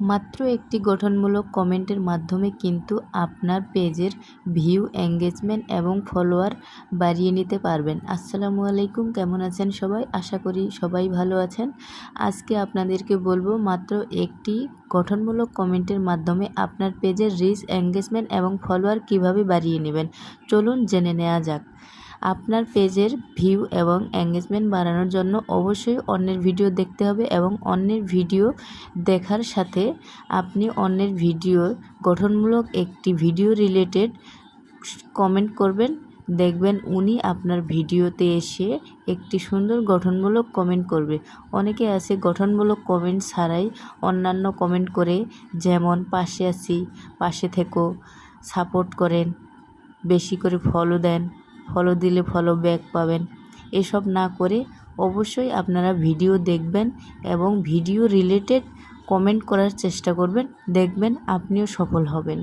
মাত্র একটি গঠনমূলক কমেন্টের মাধ্যমে কিন্তু আপনার পেজের ভিউ, এঙ্গেজমেন্ট এবং ফলোয়ার বাড়িয়ে নিতে পারবেন। আসসালামু আলাইকুম, কেমন আছেন সবাই? আশা করি সবাই ভালো আছেন। আজকে আপনাদেরকে বলবো মাত্র একটি গঠনমূলক কমেন্টের মাধ্যমে আপনার পেজের রিচ, এঙ্গেজমেন্ট এবং ফলোয়ার কিভাবে বাড়িয়ে নেবেন। চলুন জেনে নেওয়া যাক। আপনার পেজের ভিউ এবং এঙ্গেজমেন্ট বাড়ানোর জন্য অবশ্যই অন্যের ভিডিও দেখতে হবে এবং অন্যের ভিডিও দেখার সাথে আপনি অন্যের ভিডিওর গঠনমূলক একটি ভিডিও রিলেটেড কমেন্ট করবেন। দেখবেন উনি আপনার ভিডিওতে এসে একটি সুন্দর গঠনমূলক কমেন্ট করবে। অনেকে আছে গঠনমূলক কমেন্ট ছাড়াই অন্যান্য কমেন্ট করে, যেমন পাশে আছি, পাশে থেকো, সাপোর্ট করেন, বেশি করে ফলো দেন, ফলো দিলে ফলো ব্যাক পাবেন। এসব না করে অবশ্যই আপনারা ভিডিও দেখবেন এবং ভিডিও রিলেটেড কমেন্ট করার চেষ্টা করবেন। দেখবেন আপনিও সফল হবেন।